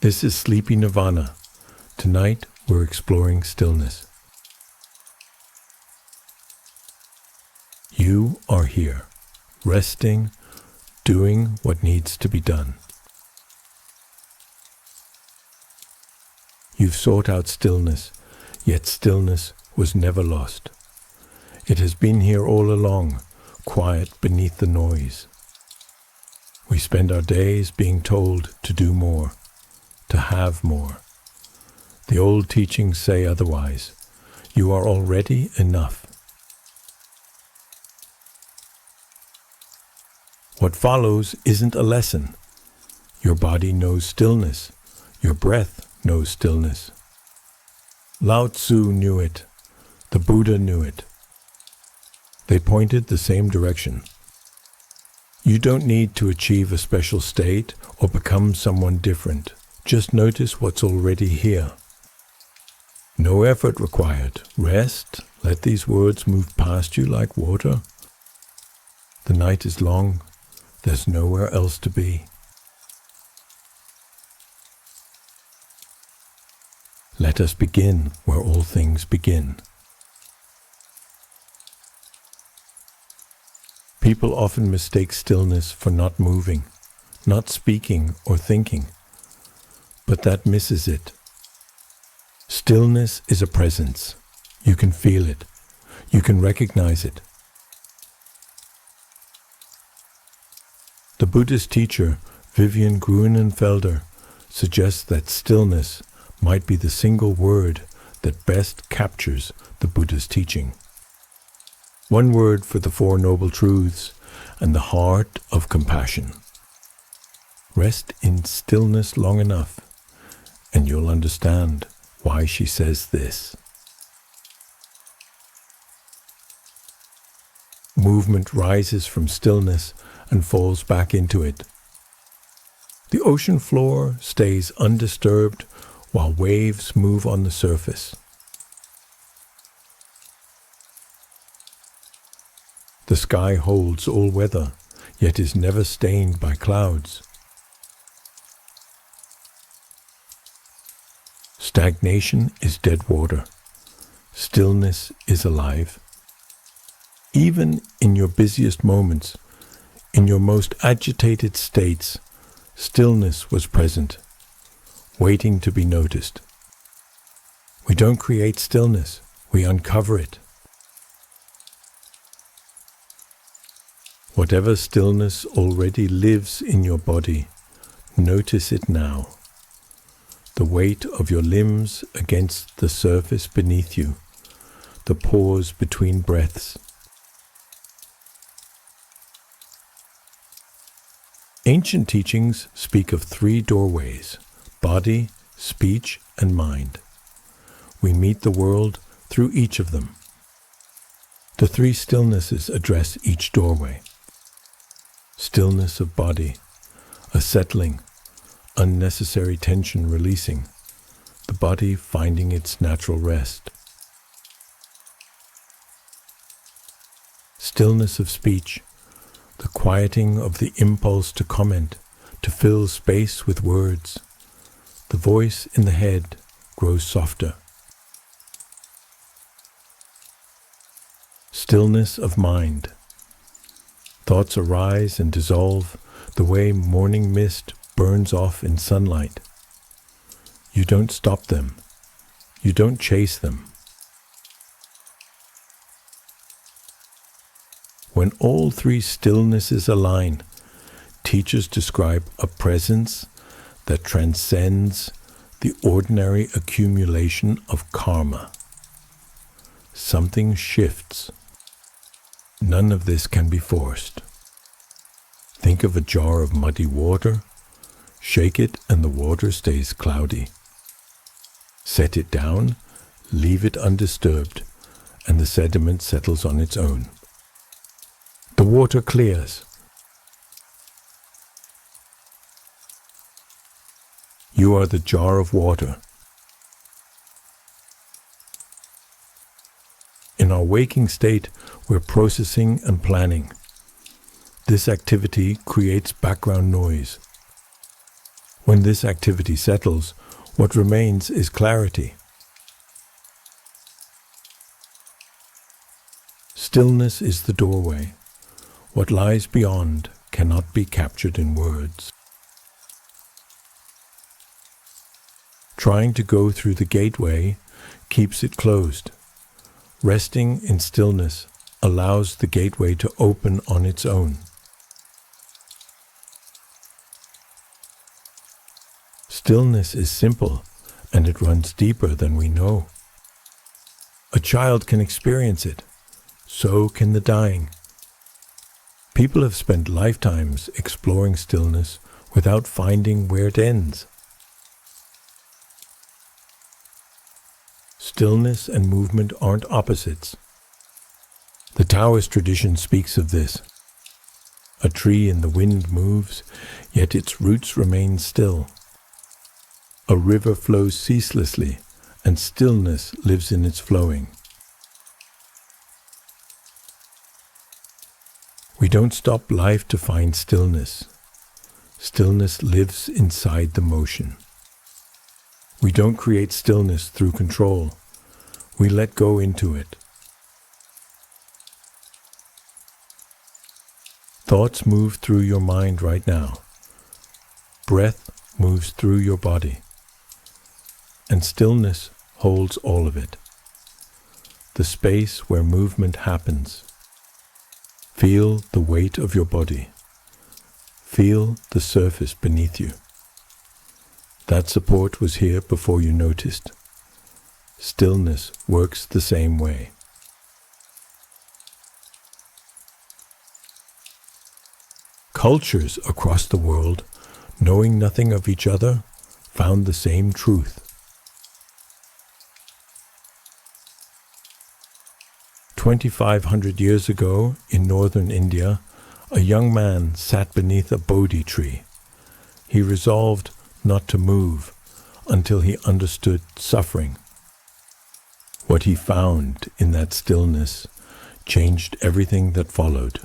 This is SleepyNirvana. Tonight we're exploring stillness. You are here, resting, doing what needs to be done. You've sought out stillness, yet stillness was never lost. It has been here all along, quiet beneath the noise. We spend our days being told to do more, to have more. The old teachings say otherwise. You are already enough. What follows isn't a lesson. Your body knows stillness. Your breath knows stillness. Lao Tzu knew it. The Buddha knew it. They pointed the same direction. You don't need to achieve a special state or become someone different. Just notice what's already here. No effort required. Rest. Let these words move past you like water. The night is long. There's nowhere else to be. Let us begin where all things begin. People often mistake stillness for not moving, not speaking or thinking, but that misses it. Stillness is a presence. You can feel it. You can recognize it. The Buddhist teacher Vivian Grunenfelder suggests that stillness might be the single word that best captures the Buddha's teaching. One word for the Four Noble Truths and the heart of compassion. Rest in stillness long enough, and you'll understand why she says this. Movement rises from stillness and falls back into it. The ocean floor stays undisturbed while waves move on the surface. The sky holds all weather, yet is never stained by clouds. Stagnation is dead water. Stillness is alive. Even in your busiest moments, in your most agitated states, stillness was present, waiting to be noticed. We don't create stillness, we uncover it. Whatever stillness already lives in your body, notice it now. The weight of your limbs against the surface beneath you, the pause between breaths. Ancient teachings speak of three doorways: body, speech, and mind. We meet the world through each of them. The three stillnesses address each doorway. Stillness of body, a settling, unnecessary tension releasing, the body finding its natural rest. Stillness of speech, the quieting of the impulse to comment, to fill space with words. The voice in the head grows softer. Stillness of mind. Thoughts arise and dissolve the way morning mist burns off in sunlight. You don't stop them. You don't chase them. When all three stillnesses align, teachers describe a presence that transcends the ordinary accumulation of karma. Something shifts. None of this can be forced. Think of a jar of muddy water. Shake it and the water stays cloudy. Set it down, leave it undisturbed, and the sediment settles on its own. The water clears. You are the jar of water. In our waking state, we're processing and planning. This activity creates background noise. When this activity settles, what remains is clarity. Stillness is the doorway. What lies beyond cannot be captured in words. Trying to go through the gateway keeps it closed. Resting in stillness allows the gateway to open on its own. Stillness is simple, and it runs deeper than we know. A child can experience it. So can the dying. People have spent lifetimes exploring stillness without finding where it ends. Stillness and movement aren't opposites. The Taoist tradition speaks of this. A tree in the wind moves, yet its roots remain still. A river flows ceaselessly, and stillness lives in its flowing. We don't stop life to find stillness. Stillness lives inside the motion. We don't create stillness through control. We let go into it. Thoughts move through your mind right now. Breath moves through your body. And stillness holds all of it. The space where movement happens. Feel the weight of your body. Feel the surface beneath you. That support was here before you noticed. Stillness works the same way. Cultures across the world, knowing nothing of each other, found the same truth. 2,500 years ago, in northern India, a young man sat beneath a Bodhi tree. He resolved not to move until he understood suffering. What he found in that stillness changed everything that followed.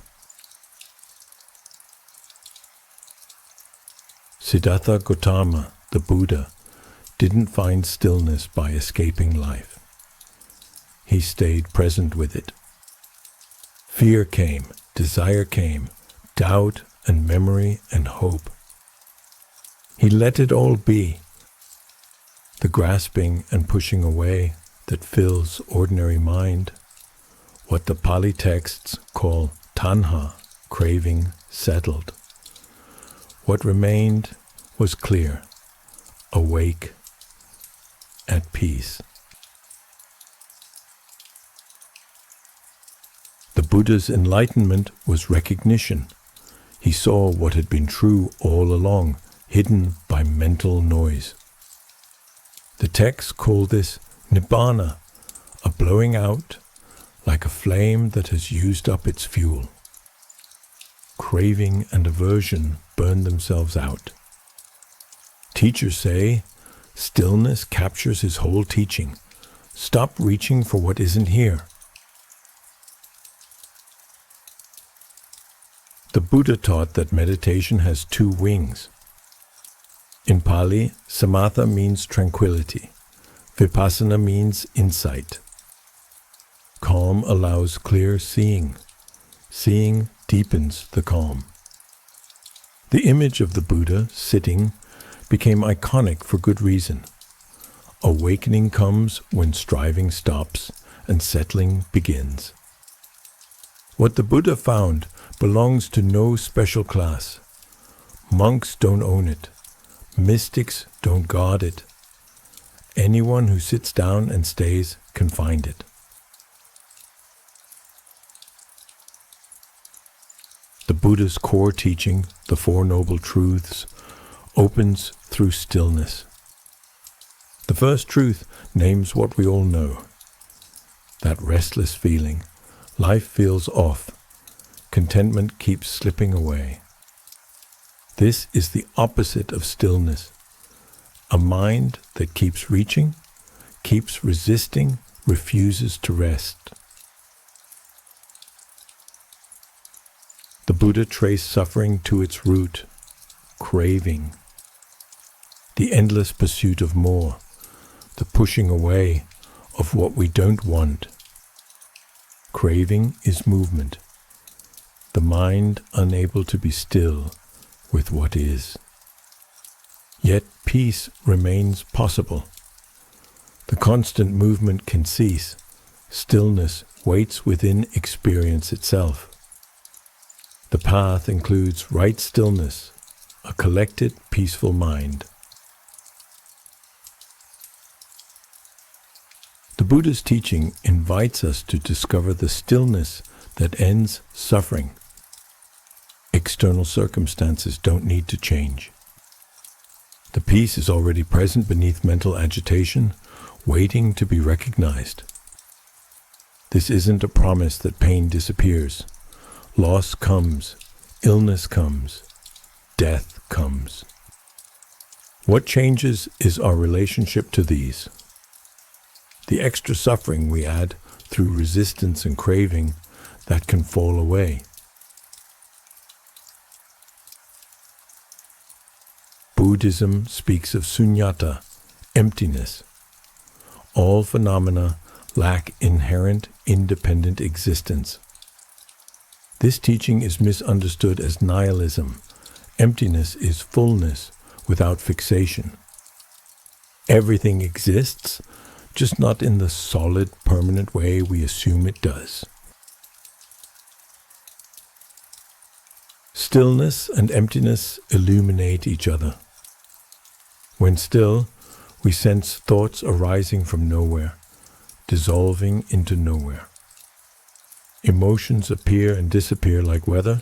Siddhartha Gautama, the Buddha, didn't find stillness by escaping life. He stayed present with it. Fear came, desire came, doubt and memory and hope. He let it all be. The grasping and pushing away that fills ordinary mind, what the Pali texts call tanha, craving, settled. What remained was clear, awake, at peace. The Buddha's enlightenment was recognition. He saw what had been true all along, hidden by mental noise. The texts call this nibbana, a blowing out like a flame that has used up its fuel. Craving and aversion burn themselves out. Teachers say, stillness captures his whole teaching. Stop reaching for what isn't here. The Buddha taught that meditation has two wings. In Pali, samatha means tranquility. Vipassana means insight. Calm allows clear seeing. Seeing deepens the calm. The image of the Buddha sitting became iconic for good reason. Awakening comes when striving stops and settling begins. What the Buddha found belongs to no special class. Monks don't own it. Mystics don't guard it. Anyone who sits down and stays can find it. The Buddha's core teaching, the Four Noble Truths, opens through stillness. The first truth names what we all know. That restless feeling. Life feels off. Contentment keeps slipping away. This is the opposite of stillness. A mind that keeps reaching, keeps resisting, refuses to rest. The Buddha traced suffering to its root, craving. the endless pursuit of more, the pushing away of what we don't want. Craving is movement, the mind unable to be still with what is. Yet peace remains possible. The constant movement can cease. Stillness waits within experience itself. The path includes right stillness, a collected, peaceful mind. The Buddha's teaching invites us to discover the stillness that ends suffering. External circumstances don't need to change. The peace is already present beneath mental agitation, waiting to be recognized. This isn't a promise that pain disappears. Loss comes, illness comes, death comes. What changes is our relationship to these. The extra suffering we add through resistance and craving that can fall away. Buddhism speaks of sunyata, emptiness. All phenomena lack inherent, independent existence. This teaching is misunderstood as nihilism. Emptiness is fullness without fixation. Everything exists, just not in the solid, permanent way we assume it does. Stillness and emptiness illuminate each other. When still, we sense thoughts arising from nowhere, dissolving into nowhere. Emotions appear and disappear like weather.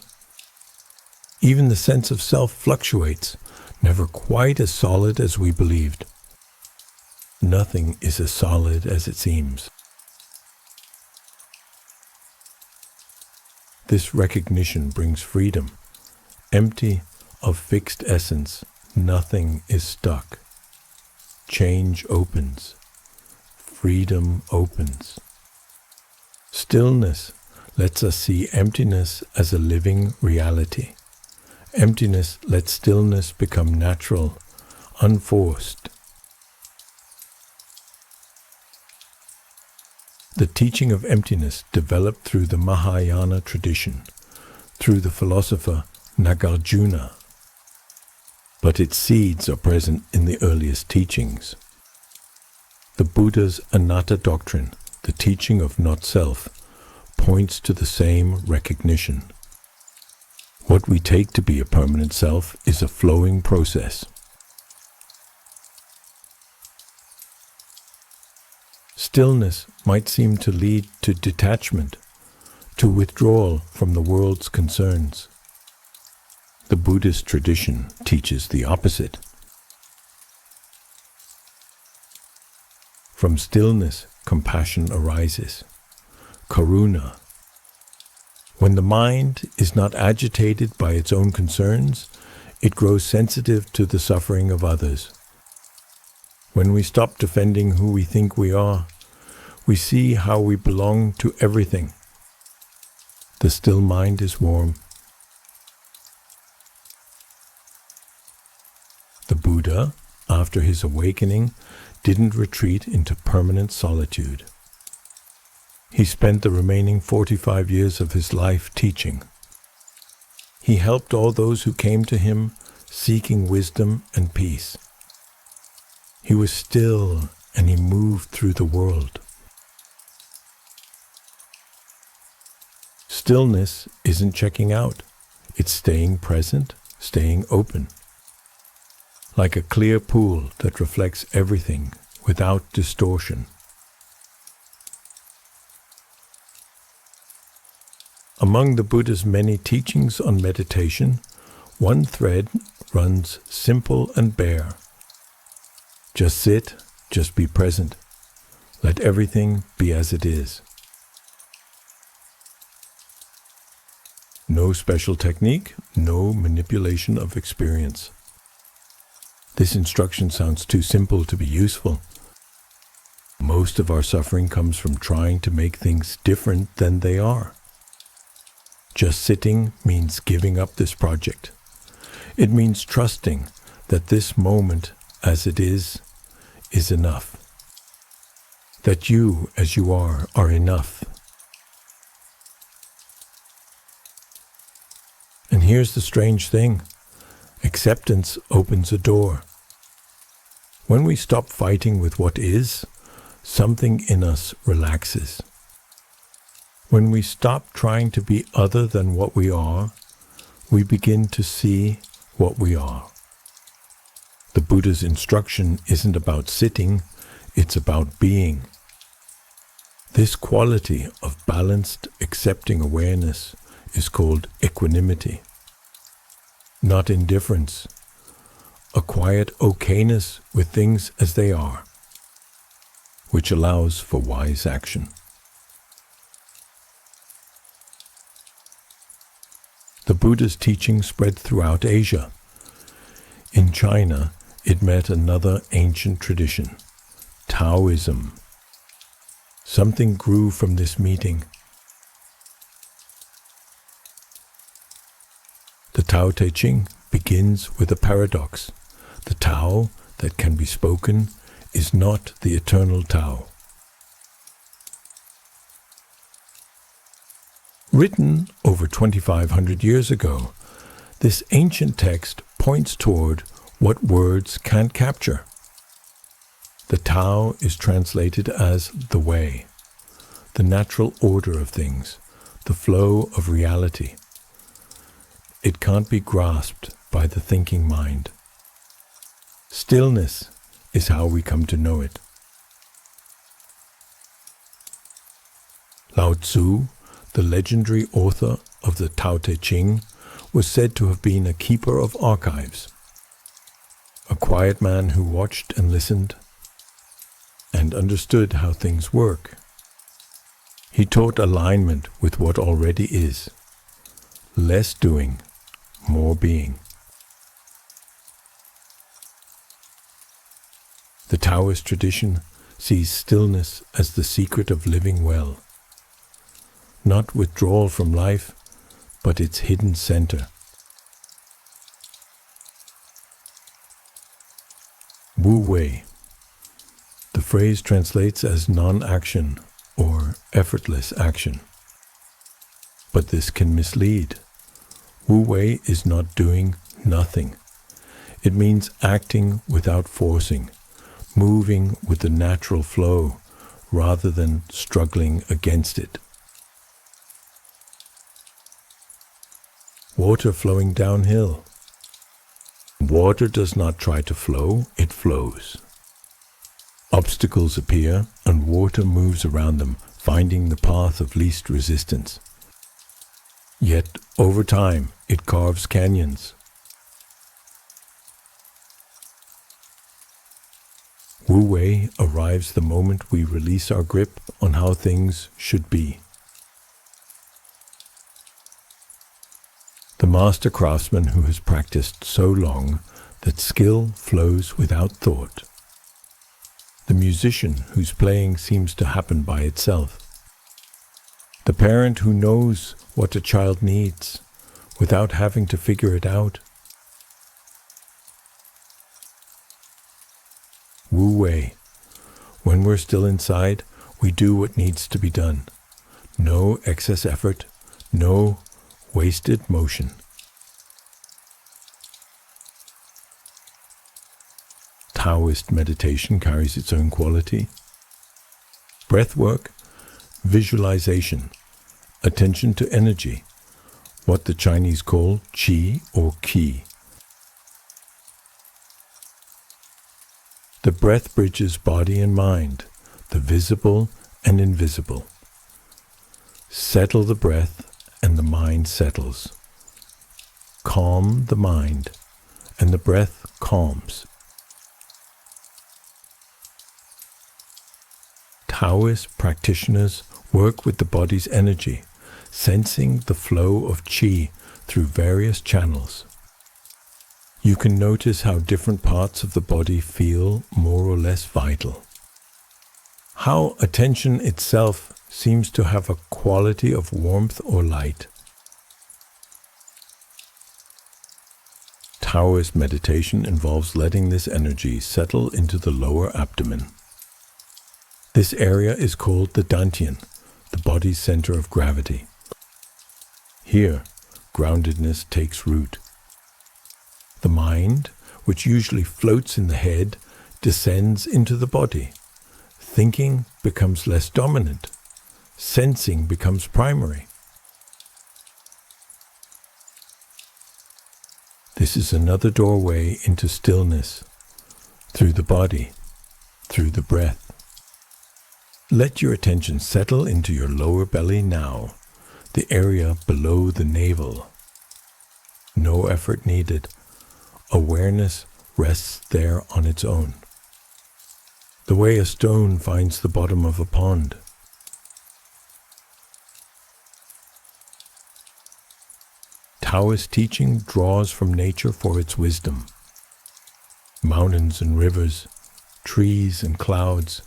Even the sense of self fluctuates, never quite as solid as we believed. Nothing is as solid as it seems. This recognition brings freedom. Empty of fixed essence, nothing is stuck. Change opens. Freedom opens. Stillness lets us see emptiness as a living reality. Emptiness lets stillness become natural, unforced. The teaching of emptiness developed through the Mahayana tradition, through the philosopher Nagarjuna. But its seeds are present in the earliest teachings. The Buddha's Anatta doctrine, the teaching of not-self, points to the same recognition. What we take to be a permanent self is a flowing process. Stillness might seem to lead to detachment, to withdrawal from the world's concerns. The Buddhist tradition teaches the opposite. From stillness, compassion arises. Karuna. When the mind is not agitated by its own concerns, it grows sensitive to the suffering of others. When we stop defending who we think we are, we see how we belong to everything. The still mind is warm. The Buddha, after his awakening, didn't retreat into permanent solitude. He spent the remaining 45 years of his life teaching. He helped all those who came to him seeking wisdom and peace. He was still and he moved through the world. Stillness isn't checking out. It's staying present, staying open. Like a clear pool that reflects everything without distortion. Among the Buddha's many teachings on meditation, one thread runs simple and bare. Just sit, just be present. Let everything be as it is. No special technique, no manipulation of experience. This instruction sounds too simple to be useful. Most of our suffering comes from trying to make things different than they are. Just sitting means giving up this project. It means trusting that this moment as it is enough. That you, as you are enough. And here's the strange thing. Acceptance opens a door. When we stop fighting with what is, something in us relaxes. When we stop trying to be other than what we are, we begin to see what we are. The Buddha's instruction isn't about sitting, it's about being. This quality of balanced, accepting awareness is called equanimity. Not indifference, a quiet okayness with things as they are, which allows for wise action. The Buddha's teaching spread throughout Asia. In China, it met another ancient tradition, Taoism. Something grew from this meeting. The Tao Te Ching begins with a paradox. The Tao that can be spoken is not the eternal Tao. Written over 2,500 years ago, this ancient text points toward what words can't capture. The Tao is translated as the way, the natural order of things, the flow of reality. It can't be grasped by the thinking mind. Stillness is how we come to know it. Lao Tzu, the legendary author of the Tao Te Ching, was said to have been a keeper of archives, a quiet man who watched and listened and understood how things work. He taught alignment with what already is, less doing, more being. The Taoist tradition sees stillness as the secret of living well. Not withdrawal from life, but its hidden center. Wu Wei. The phrase translates as non-action or effortless action. But this can mislead. Wu Wei is not doing nothing. It means acting without forcing, moving with the natural flow rather than struggling against it. Water flowing downhill. Water does not try to flow, it flows. Obstacles appear and water moves around them, finding the path of least resistance. Yet, over time, it carves canyons. Wu Wei arrives the moment we release our grip on how things should be. The master craftsman who has practiced so long that skill flows without thought. The musician whose playing seems to happen by itself. The parent who knows what a child needs without having to figure it out. Wu Wei. When we're still inside, we do what needs to be done. No excess effort, no wasted motion. Taoist meditation carries its own quality. Breath work, visualization, attention to energy, what the Chinese call qi or qi. The breath bridges body and mind, the visible and invisible. Settle the breath and the mind settles. Calm the mind and the breath calms. Taoist practitioners work with the body's energy, sensing the flow of qi through various channels. You can notice how different parts of the body feel more or less vital. How attention itself seems to have a quality of warmth or light. Taoist meditation involves letting this energy settle into the lower abdomen. This area is called the dantian, the body's center of gravity. Here, groundedness takes root. The mind, which usually floats in the head, descends into the body. Thinking becomes less dominant. Sensing becomes primary. This is another doorway into stillness, through the body, through the breath. Let your attention settle into your lower belly now, the area below the navel. No effort needed. Awareness rests there on its own. The way a stone finds the bottom of a pond. Taoist teaching draws from nature for its wisdom. Mountains and rivers, trees and clouds,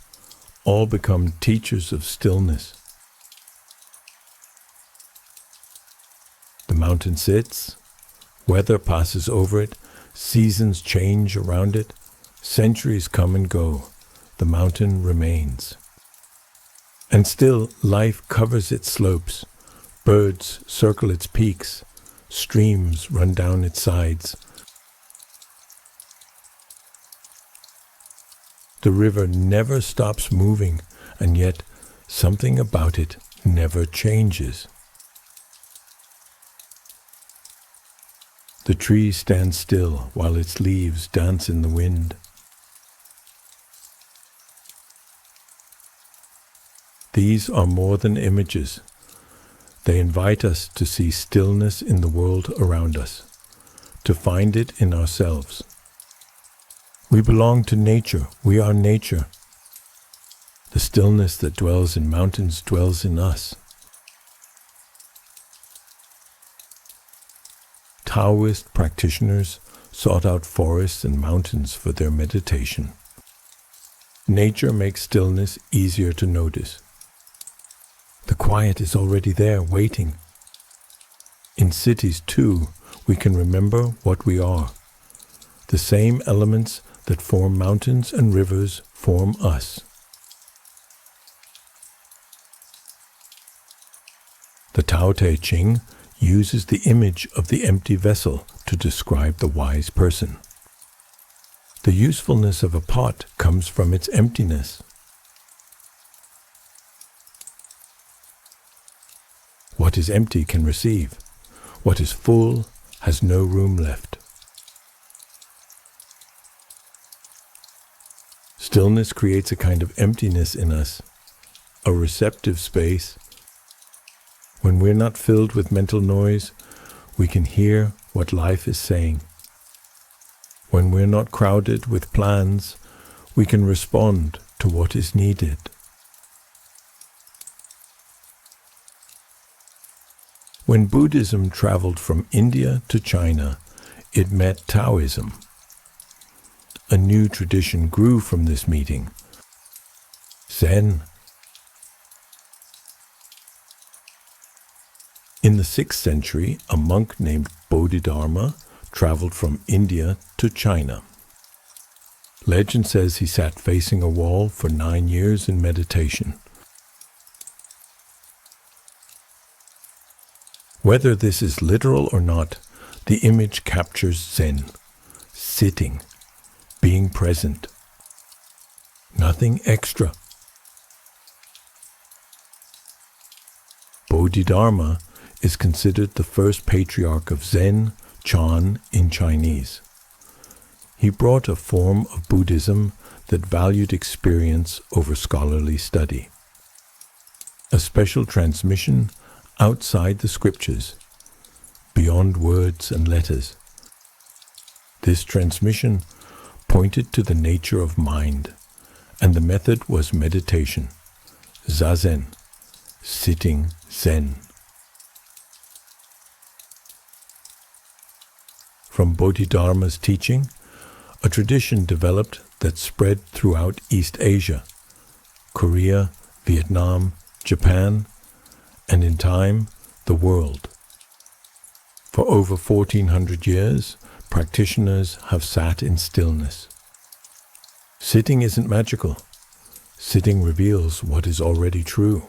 all become teachers of stillness. The mountain sits, weather passes over it, seasons change around it, centuries come and go, the mountain remains. And still life covers its slopes, birds circle its peaks, streams run down its sides. The river never stops moving, and yet something about it never changes. The tree stands still while its leaves dance in the wind. These are more than images. They invite us to see stillness in the world around us, to find it in ourselves. We belong to nature. We are nature. The stillness that dwells in mountains dwells in us. Taoist practitioners sought out forests and mountains for their meditation. Nature makes stillness easier to notice. The quiet is already there, waiting. In cities, too, we can remember what we are. The same elements that form mountains and rivers form us. The Tao Te Ching uses the image of the empty vessel to describe the wise person. The usefulness of a pot comes from its emptiness. What is empty can receive. What is full has no room left. Stillness creates a kind of emptiness in us, a receptive space. When we're not filled with mental noise, we can hear what life is saying. When we're not crowded with plans, we can respond to what is needed. When Buddhism traveled from India to China, it met Taoism. A new tradition grew from this meeting. Zen. In the 6th century, a monk named Bodhidharma traveled from India to China. Legend says he sat facing a wall for 9 years in meditation. Whether this is literal or not, the image captures Zen, sitting, being present. Nothing extra. Bodhidharma is considered the first patriarch of Zen, Chan in Chinese. He brought a form of Buddhism that valued experience over scholarly study. A special transmission outside the scriptures, beyond words and letters. This transmission pointed to the nature of mind, and the method was meditation, zazen, sitting Zen. From Bodhidharma's teaching, a tradition developed that spread throughout East Asia, Korea, Vietnam, Japan, and in time, the world. For over 1400 years, practitioners have sat in stillness. Sitting isn't magical. Sitting reveals what is already true.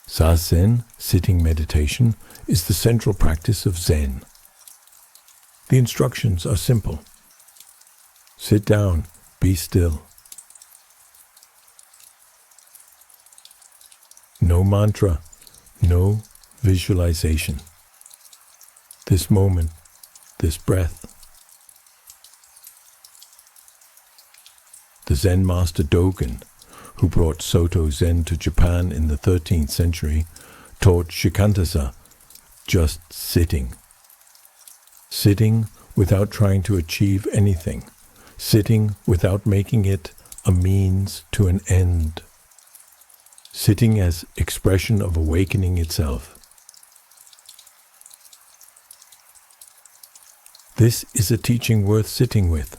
Zazen, sitting meditation, is the central practice of Zen. The instructions are simple. Sit down, be still. No mantra, no visualization. This moment, this breath. The Zen master Dogen, who brought Soto Zen to Japan in the 13th century, taught Shikantaza just sitting. Sitting without trying to achieve anything. Sitting without making it a means to an end. Sitting as expression of awakening itself. This is a teaching worth sitting with.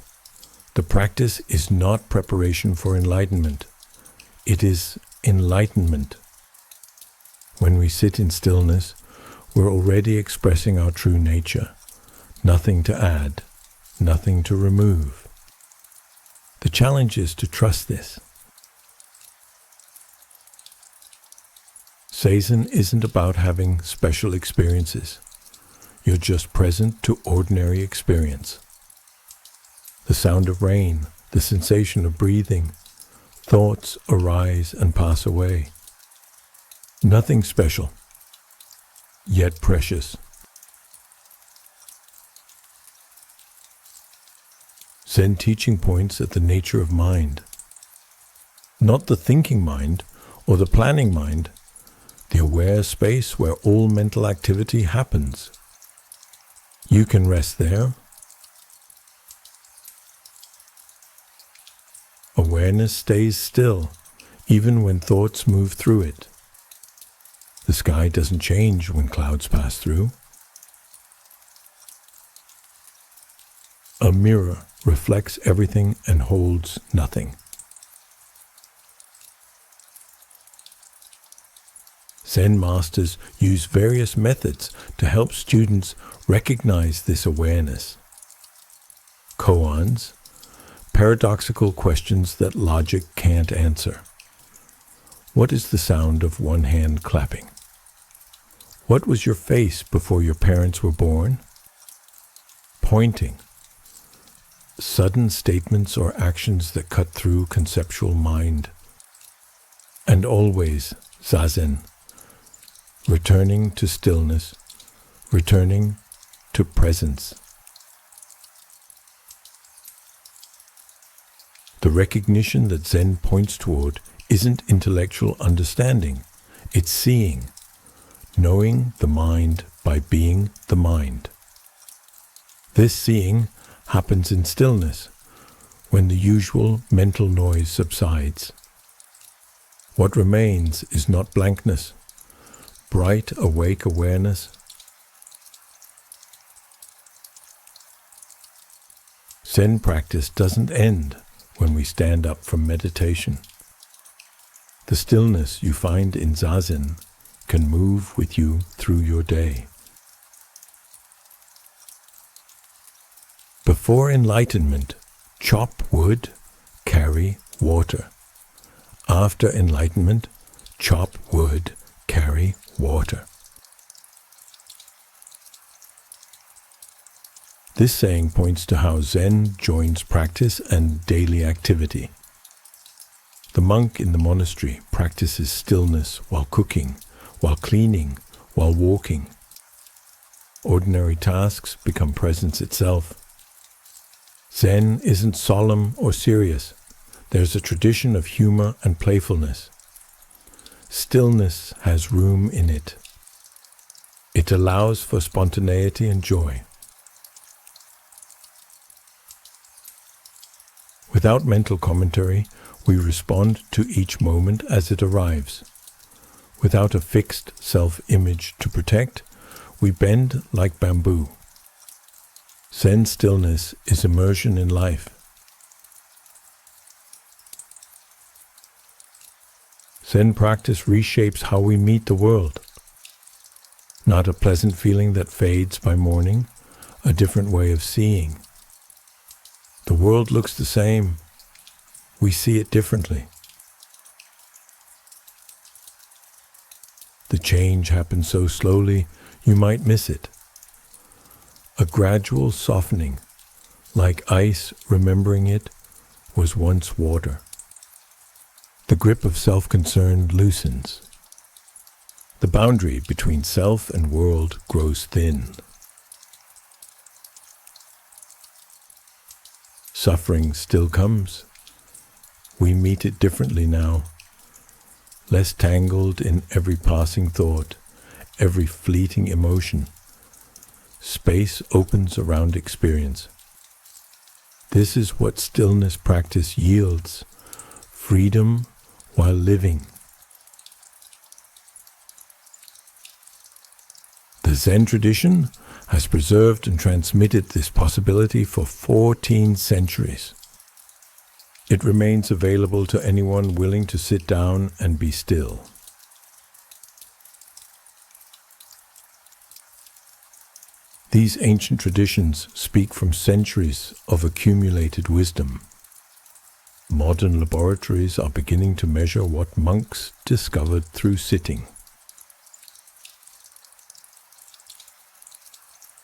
The practice is not preparation for enlightenment. It is enlightenment. When we sit in stillness, we're already expressing our true nature. Nothing to add, nothing to remove. The challenge is to trust this. Zazen isn't about having special experiences. You're just present to ordinary experience. The sound of rain, the sensation of breathing, thoughts arise and pass away. Nothing special, yet precious. Zen teaching points at the nature of mind. Not the thinking mind or the planning mind, the aware space where all mental activity happens. You can rest there. Awareness stays still, even when thoughts move through it. The sky doesn't change when clouds pass through. A mirror reflects everything and holds nothing. Zen masters use various methods to help students recognize this awareness. Koans, paradoxical questions that logic can't answer. What is the sound of one hand clapping? What was your face before your parents were born? Pointing. Sudden statements or actions that cut through conceptual mind. And always Zazen. Returning to stillness, returning to presence. The recognition that Zen points toward isn't intellectual understanding, it's seeing, knowing the mind by being the mind. This seeing happens in stillness, when the usual mental noise subsides. What remains is not blankness, bright, awake awareness. Zen practice doesn't end when we stand up from meditation. The stillness you find in Zazen can move with you through your day. Before enlightenment, chop wood, carry water. After enlightenment, chop wood, carry water. This saying points to how Zen joins practice and daily activity. The monk in the monastery practices stillness while cooking, while cleaning, while walking. Ordinary tasks become presence itself. Zen isn't solemn or serious. There's a tradition of humor and playfulness. Stillness has room in it. It allows for spontaneity and joy. Without mental commentary, we respond to each moment as it arrives. Without a fixed self-image to protect, we bend like bamboo. Zen stillness is immersion in life. Zen practice reshapes how we meet the world. not a pleasant feeling that fades by morning, a different way of seeing. The world looks the same. We see it differently. The change happens so slowly, you might miss it. A gradual softening, like ice, remembering it, was once water. The grip of self-concern loosens. The boundary between self and world grows thin. Suffering still comes. We meet it differently now, less tangled in every passing thought, every fleeting emotion. Space opens around experience. This is what stillness practice yields, freedom while living. The Zen tradition has preserved and transmitted this possibility for 14 centuries. It remains available to anyone willing to sit down and be still. These ancient traditions speak from centuries of accumulated wisdom. Modern laboratories are beginning to measure what monks discovered through sitting.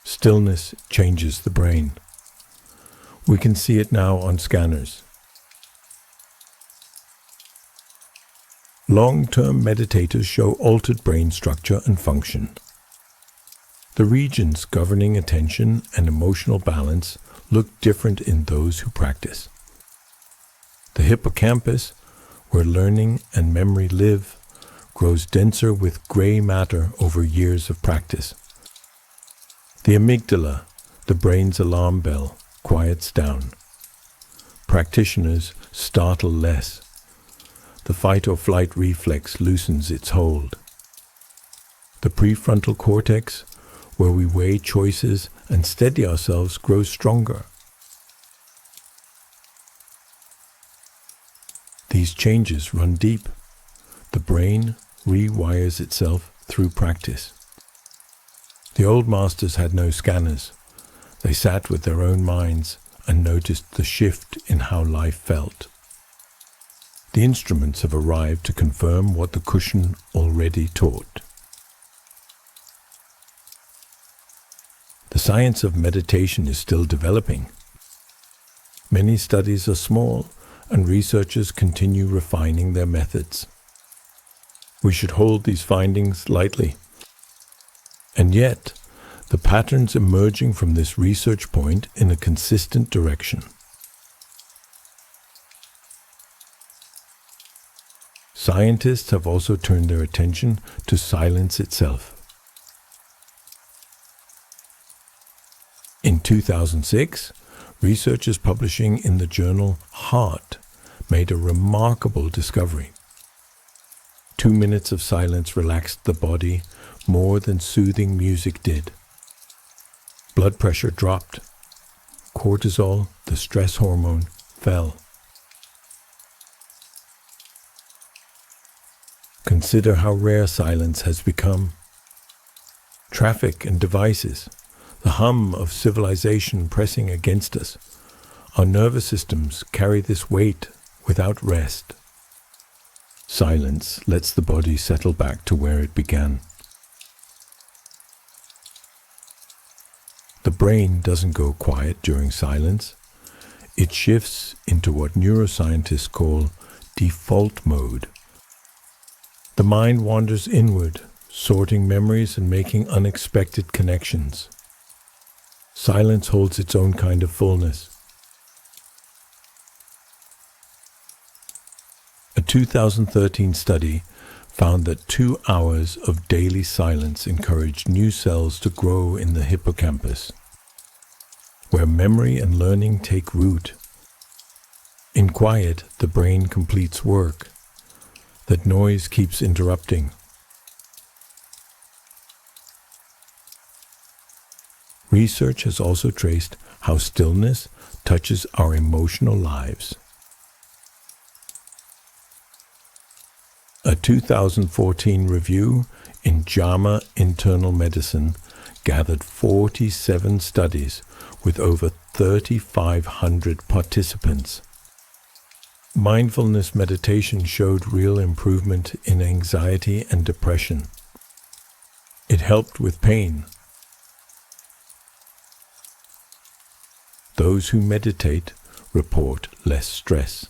Stillness changes the brain. We can see it now on scanners. Long-term meditators show altered brain structure and function. The regions governing attention and emotional balance look different in those who practice. The hippocampus, where learning and memory live, grows denser with gray matter over years of practice. The amygdala, the brain's alarm bell, quiets down. Practitioners startle less. The fight-or-flight reflex loosens its hold. The prefrontal cortex, where we weigh choices and steady ourselves, grows stronger. These changes run deep. The brain rewires itself through practice. The old masters had no scanners. They sat with their own minds and noticed the shift in how life felt. The instruments have arrived to confirm what the cushion already taught. The science of meditation is still developing. Many studies are small, and researchers continue refining their methods. We should hold these findings lightly. And yet, the patterns emerging from this research point in a consistent direction. Scientists have also turned their attention to silence itself. In 2006, researchers publishing in the journal Heart made a remarkable discovery. 2 minutes of silence relaxed the body more than soothing music did. Blood pressure dropped. Cortisol, the stress hormone, fell. Consider how rare silence has become. Traffic and devices, the hum of civilization pressing against us. Our nervous systems carry this weight without rest. Silence lets the body settle back to where it began. The brain doesn't go quiet during silence. It shifts into what neuroscientists call default mode. The mind wanders inward, sorting memories and making unexpected connections. Silence holds its own kind of fullness. A 2013 study found that 2 hours of daily silence encouraged new cells to grow in the hippocampus, where memory and learning take root. In quiet, the brain completes work that noise keeps interrupting. Research has also traced how stillness touches our emotional lives. A 2014 review in JAMA Internal Medicine gathered 47 studies with over 3,500 participants. Mindfulness meditation showed real improvement in anxiety and depression. It helped with pain. Those who meditate report less stress.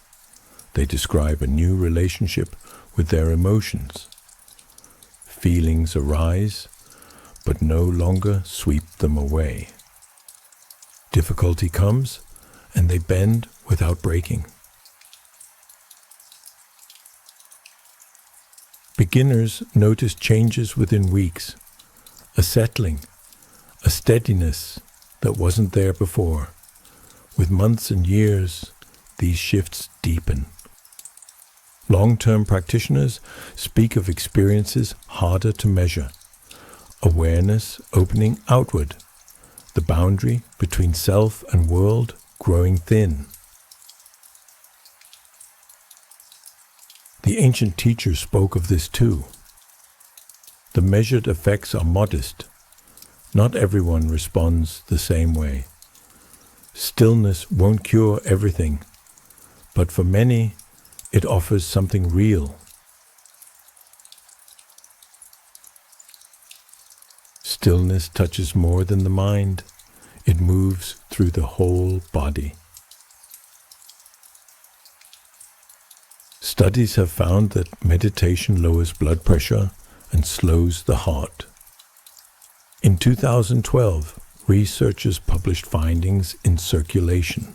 They describe a new relationship with their emotions. Feelings arise, but no longer sweep them away. Difficulty comes, and they bend without breaking. Beginners notice changes within weeks, a settling, a steadiness that wasn't there before. With months and years, these shifts deepen. Long-term practitioners speak of experiences harder to measure. Awareness opening outward, the boundary between self and world growing thin. The ancient teachers spoke of this too. The measured effects are modest. Not everyone responds the same way. Stillness won't cure everything, but for many, it offers something real. Stillness touches more than the mind. It moves through the whole body. Studies have found that meditation lowers blood pressure and slows the heart. In 2012, researchers published findings in Circulation.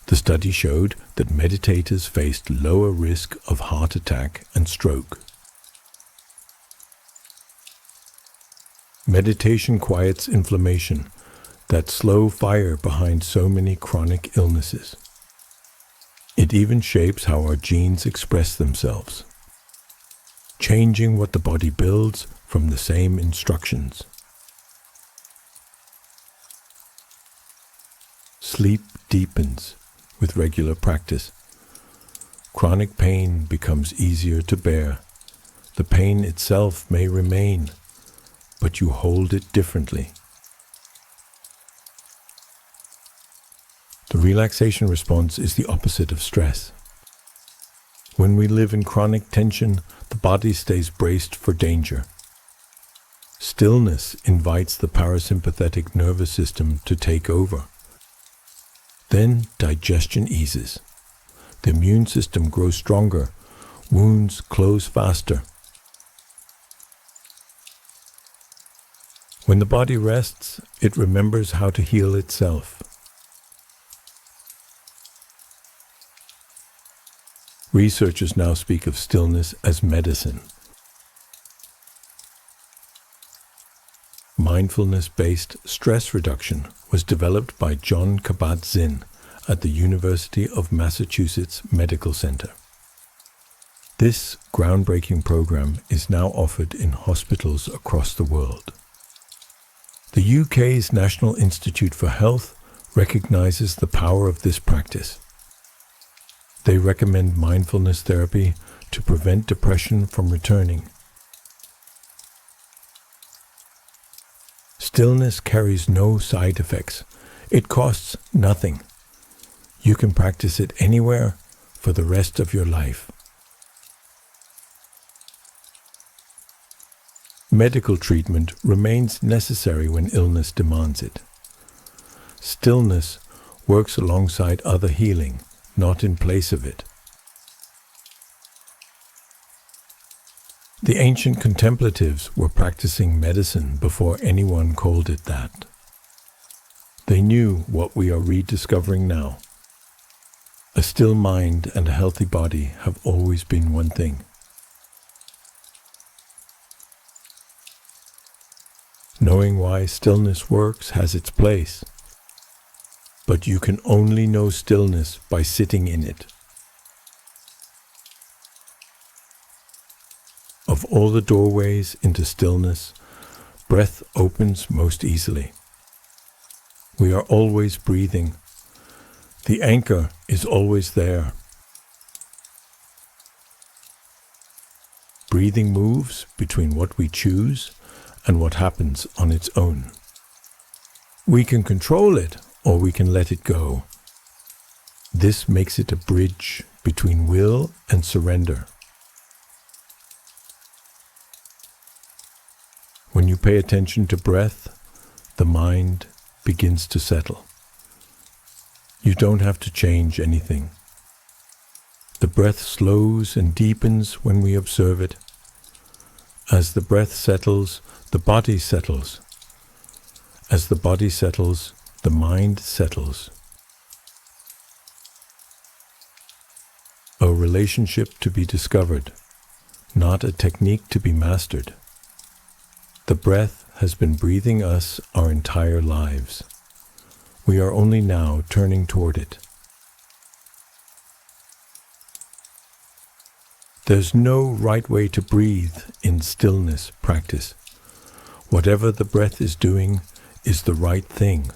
The study showed that meditators faced lower risk of heart attack and stroke. Meditation quiets inflammation, that slow fire behind so many chronic illnesses. It even shapes how our genes express themselves, changing what the body builds from the same instructions. Sleep deepens with regular practice. Chronic pain becomes easier to bear. The pain itself may remain, but you hold it differently. The relaxation response is the opposite of stress. When we live in chronic tension, the body stays braced for danger. Stillness invites the parasympathetic nervous system to take over. Then digestion eases. The immune system grows stronger. Wounds close faster. When the body rests, it remembers how to heal itself. Researchers now speak of stillness as medicine. Mindfulness-based stress reduction was developed by John Kabat-Zinn at the University of Massachusetts Medical Center. This groundbreaking program is now offered in hospitals across the world. The UK's National Institute for Health recognizes the power of this practice. They recommend mindfulness therapy to prevent depression from returning. Stillness carries no side effects. It costs nothing. You can practice it anywhere for the rest of your life. Medical treatment remains necessary when illness demands it. Stillness works alongside other healing, not in place of it. The ancient contemplatives were practicing medicine before anyone called it that. They knew what we are rediscovering now. A still mind and a healthy body have always been one thing. Knowing why stillness works has its place, but you can only know stillness by sitting in it. Of all the doorways into stillness, breath opens most easily. We are always breathing. The anchor is always there. breathing moves between what we choose and what happens on its own. We can control it or we can let it go. This makes it a bridge between will and surrender. When you pay attention to breath, the mind begins to settle. You don't have to change anything. The breath slows and deepens when we observe it. As the breath settles, the body settles. As the body settles, the mind settles. A relationship to be discovered, not a technique to be mastered. The breath has been breathing us our entire lives. We are only now turning toward it. There's no right way to breathe in stillness practice. Whatever the breath is doing is the right thing.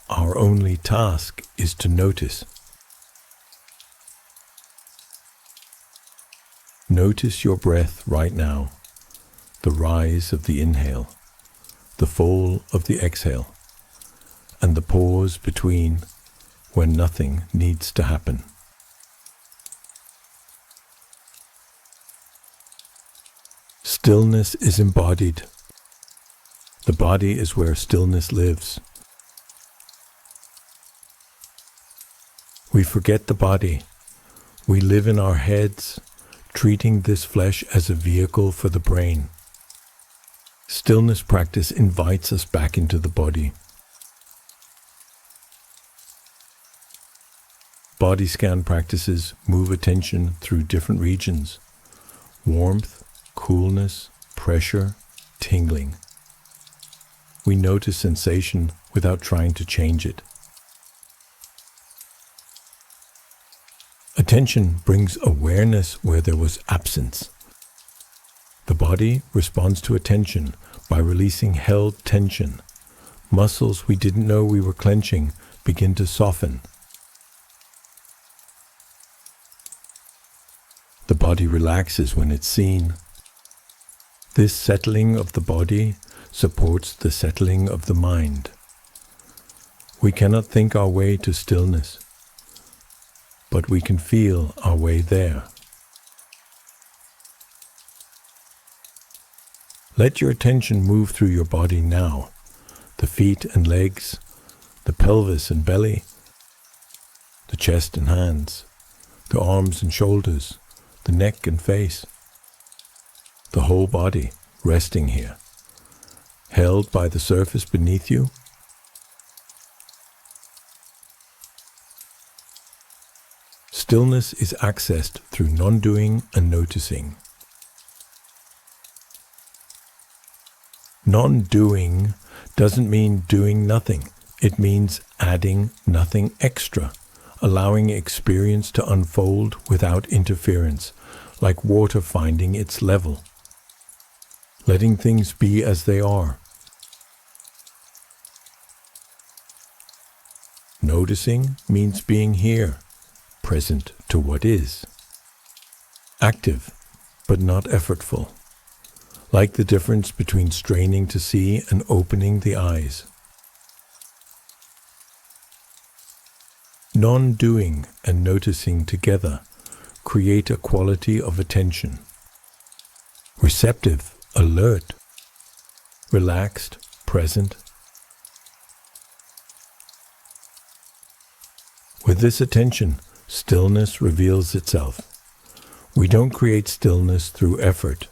Our only task is to notice. Notice your breath right now, the rise of the inhale, the fall of the exhale, and the pause between when nothing needs to happen. Stillness is embodied. The body is where stillness lives. We forget the body. We live in our heads, treating this flesh as a vehicle for the brain. Stillness practice invites us back into the body. Body scan practices move attention through different regions: warmth, coolness, pressure, tingling. We notice sensation without trying to change it. Attention brings awareness where there was absence. The body responds to attention by releasing held tension. Muscles we didn't know we were clenching begin to soften. The body relaxes when it's seen. This settling of the body supports the settling of the mind. We cannot think our way to stillness, but we can feel our way there. Let your attention move through your body now, the feet and legs, the pelvis and belly, the chest and hands, the arms and shoulders, the neck and face. The whole body resting here, held by the surface beneath you. Stillness is accessed through non-doing and noticing. Non-doing doesn't mean doing nothing. It means adding nothing extra, allowing experience to unfold without interference, like water finding its level. Letting things be as they are. Noticing means being here, present to what is. Active, but not effortful. Like the difference between straining to see and opening the eyes. Non-doing and noticing together create a quality of attention. Receptive, alert, relaxed, present. With this attention, stillness reveals itself. We don't create stillness through effort.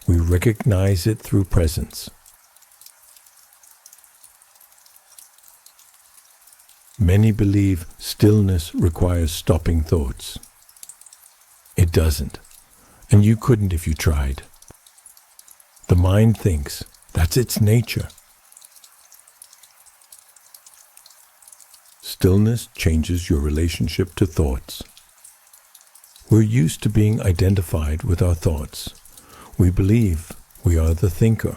We recognize it through presence. Many believe stillness requires stopping thoughts. It doesn't, and you couldn't if you tried. The mind thinks. That's its nature. Stillness changes your relationship to thoughts. We're used to being identified with our thoughts. We believe we are the thinker.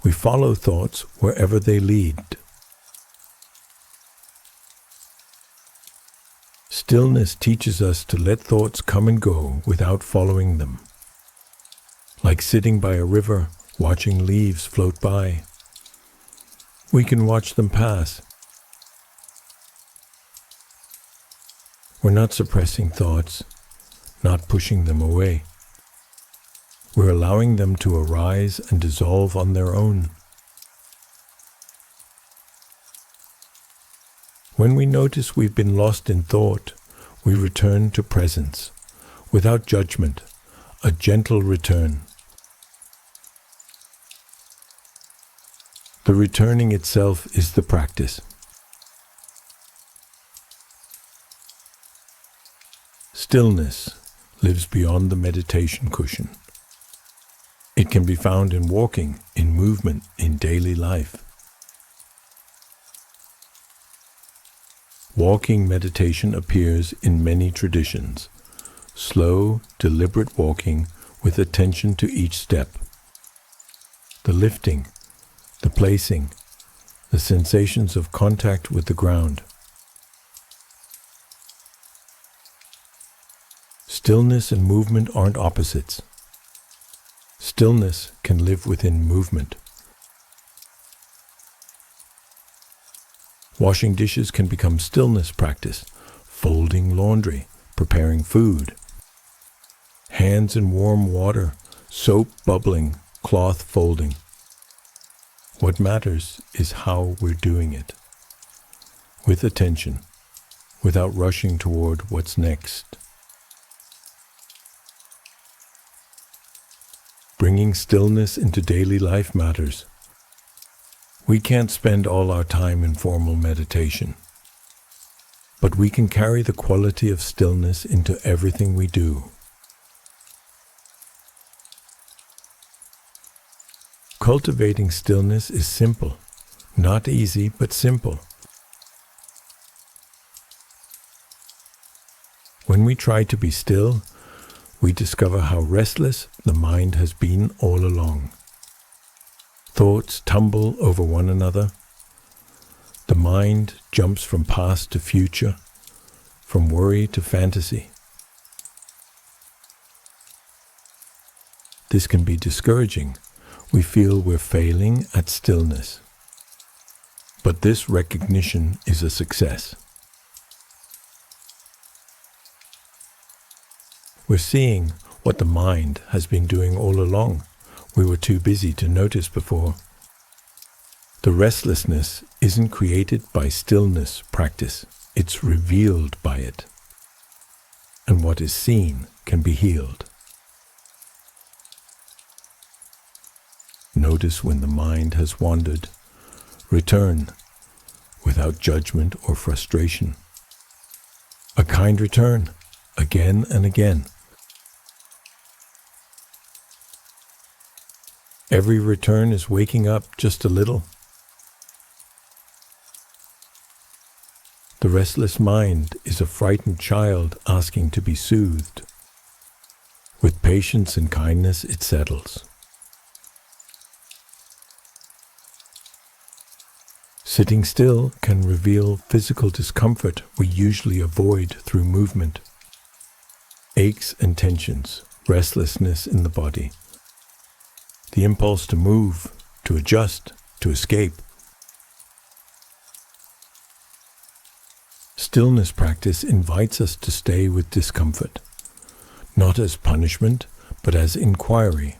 We follow thoughts wherever they lead. Stillness teaches us to let thoughts come and go without following them. like sitting by a river, watching leaves float by. We can watch them pass. We're not suppressing thoughts, not pushing them away. We're allowing them to arise and dissolve on their own. When we notice we've been lost in thought, we return to presence, without judgment, a gentle return. The returning itself is the practice. Stillness lives beyond the meditation cushion. It can be found in walking, in movement, in daily life. Walking meditation appears in many traditions. Slow, deliberate walking with attention to each step. The lifting, the placing, the sensations of contact with the ground. Stillness and movement aren't opposites. Stillness can live within movement. Washing dishes can become stillness practice, folding laundry, preparing food. Hands in warm water, soap bubbling, cloth folding. What matters is how we're doing it. With attention, without rushing toward what's next. Bringing stillness into daily life matters. We can't spend all our time in formal meditation, but we can carry the quality of stillness into everything we do. Cultivating stillness is simple, not easy, but simple. When we try to be still, we discover how restless the mind has been all along. Thoughts tumble over one another. The mind jumps from past to future, from worry to fantasy. This can be discouraging. We feel we're failing at stillness. But this recognition is a success. We're seeing what the mind has been doing all along. We were too busy to notice before. The restlessness isn't created by stillness practice. It's revealed by it. And what is seen can be healed. Notice when the mind has wandered. Return without judgment or frustration. A kind return, again and again. Every return is waking up just a little. The restless mind is a frightened child asking to be soothed. With patience and kindness, it settles. Sitting still can reveal physical discomfort we usually avoid through movement. Aches and tensions, restlessness in the body. The impulse to move, to adjust, to escape. Stillness practice invites us to stay with discomfort, not as punishment, but as inquiry.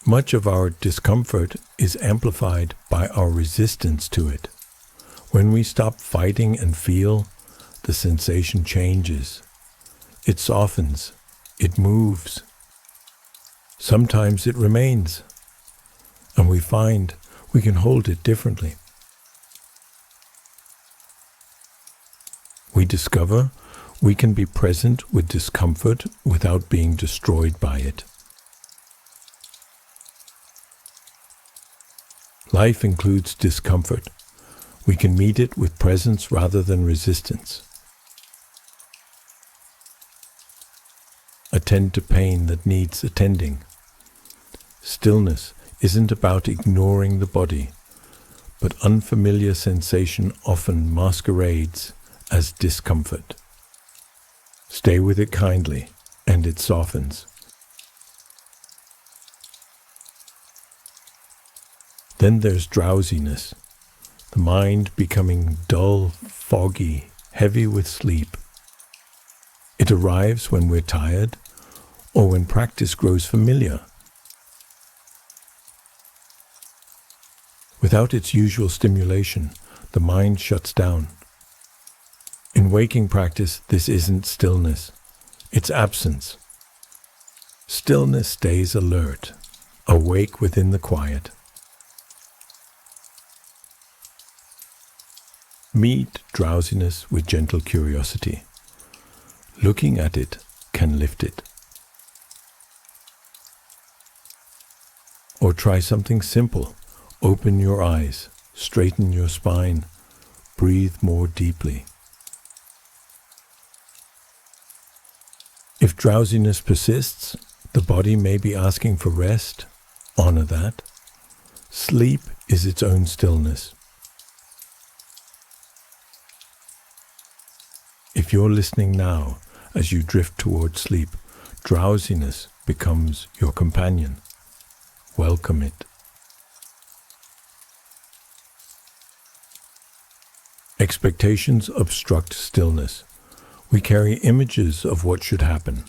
Much of our discomfort is amplified by our resistance to it. When we stop fighting and feel, the sensation changes. It softens. It moves. Sometimes it remains, and we find we can hold it differently. We discover we can be present with discomfort without being destroyed by it. Life includes discomfort. We can meet it with presence rather than resistance. Attend to pain that needs attending. Stillness isn't about ignoring the body, but unfamiliar sensation often masquerades as discomfort. Stay with it kindly, and it softens. Then there's drowsiness, the mind becoming dull, foggy, heavy with sleep. It arrives when we're tired or when practice grows familiar. Without its usual stimulation, the mind shuts down. In waking practice, this isn't stillness, it's absence. Stillness stays alert, awake within the quiet. Meet drowsiness with gentle curiosity. Looking at it can lift it. Or try something simple. Open your eyes, straighten your spine, breathe more deeply. If drowsiness persists, the body may be asking for rest. Honor that. Sleep is its own stillness. If you're listening now, as you drift toward sleep, drowsiness becomes your companion. Welcome it. Expectations obstruct stillness. We carry images of what should happen.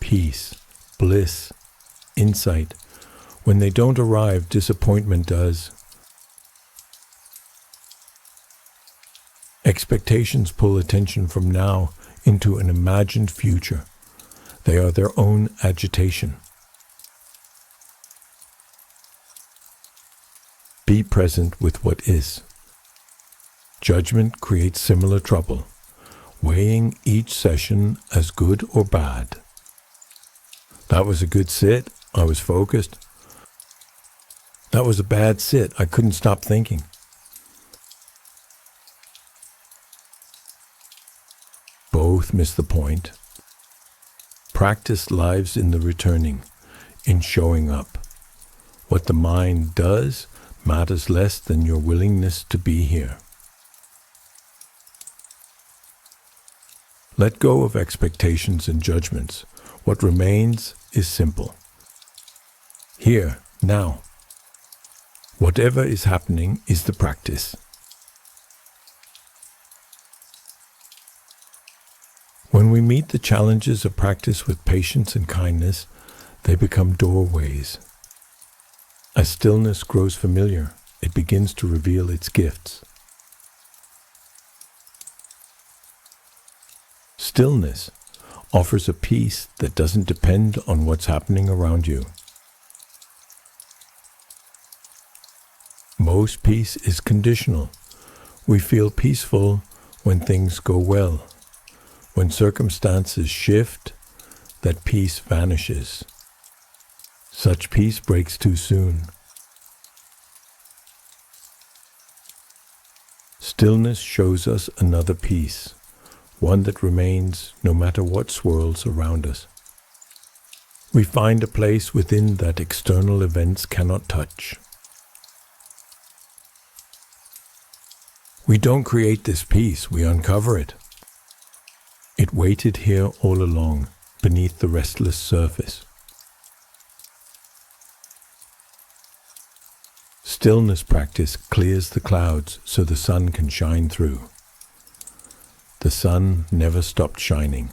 Peace, bliss, insight. When they don't arrive, disappointment does. Expectations pull attention from now into an imagined future. They are their own agitation. Be present with what is. Judgment creates similar trouble, weighing each session as good or bad. That was a good sit, I was focused. That was a bad sit, I couldn't stop thinking. Both miss the point. Practice lies in the returning, in showing up. What the mind does matters less than your willingness to be here. Let go of expectations and judgments. What remains is simple. Here, now. Whatever is happening is the practice. When we meet the challenges of practice with patience and kindness, they become doorways. As stillness grows familiar, it begins to reveal its gifts. Stillness offers a peace that doesn't depend on what's happening around you. Most peace is conditional. We feel peaceful when things go well. When circumstances shift, that peace vanishes. Such peace breaks too soon. Stillness shows us another peace, one that remains no matter what swirls around us. We find a place within that external events cannot touch. We don't create this peace, we uncover it. It waited here all along, beneath the restless surface. Stillness practice clears the clouds so the sun can shine through. The sun never stopped shining.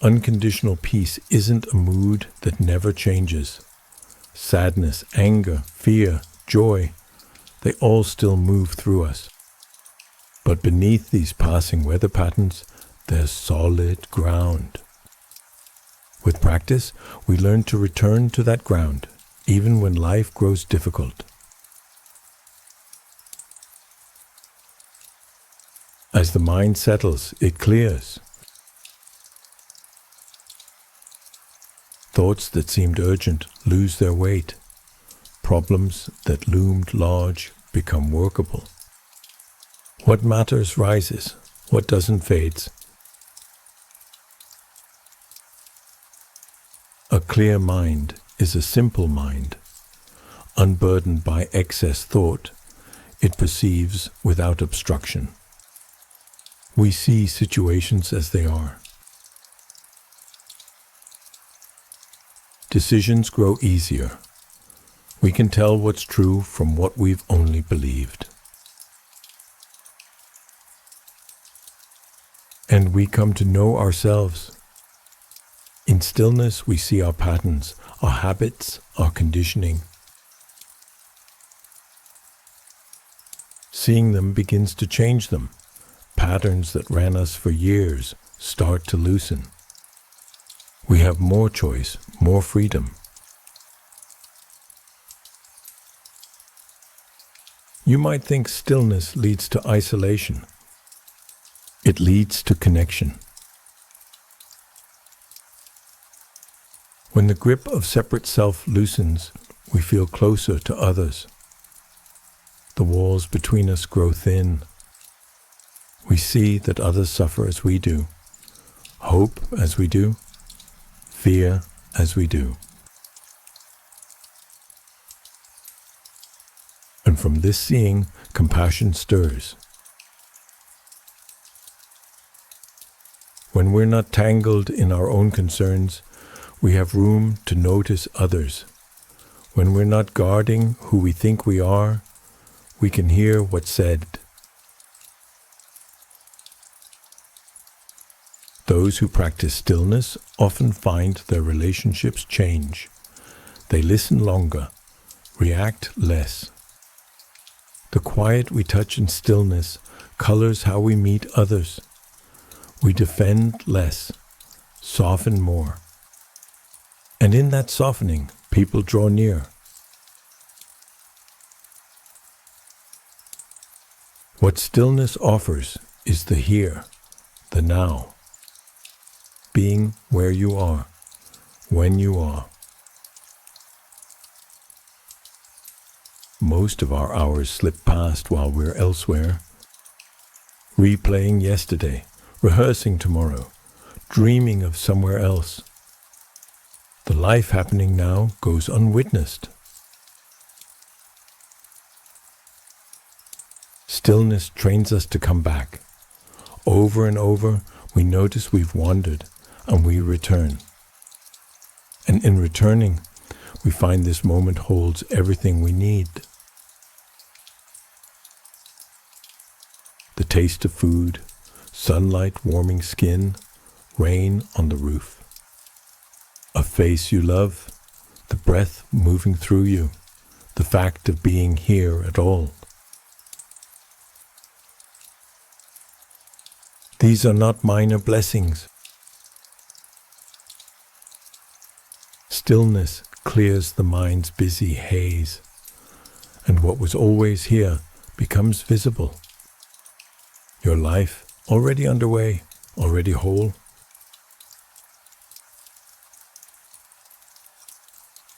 Unconditional peace isn't a mood that never changes. Sadness, anger, fear, joy, they all still move through us. But beneath these passing weather patterns, there's solid ground. With practice, we learn to return to that ground, even when life grows difficult. As the mind settles, it clears. Thoughts that seemed urgent lose their weight. Problems that loomed large become workable. What matters rises, what doesn't fades. A clear mind is a simple mind. Unburdened by excess thought, it perceives without obstruction. We see situations as they are. Decisions grow easier. We can tell what's true from what we've only believed. And we come to know ourselves. In stillness, we see our patterns, our habits, our conditioning. Seeing them begins to change them. Patterns that ran us for years start to loosen. We have more choice, more freedom. You might think stillness leads to isolation. It leads to connection. When the grip of separate self loosens, we feel closer to others. The walls between us grow thin. We see that others suffer as we do, hope as we do, fear as we do. And from this seeing, compassion stirs. When we're not tangled in our own concerns, we have room to notice others. When we're not guarding who we think we are, we can hear what's said. Those who practice stillness often find their relationships change. They listen longer, react less. The quiet we touch in stillness colors how we meet others. We defend less, soften more. And in that softening, people draw near. What stillness offers is the here, the now. Being where you are, when you are. Most of our hours slip past while we're elsewhere, replaying yesterday, rehearsing tomorrow, dreaming of somewhere else. The life happening now goes unwitnessed. Stillness trains us to come back. Over and over, we notice we've wandered, and we return. And in returning, we find this moment holds everything we need. The taste of food, sunlight warming skin, rain on the roof. A face you love, the breath moving through you, the fact of being here at all. These are not minor blessings. Stillness clears the mind's busy haze, and what was always here becomes visible. Your life already underway, already whole.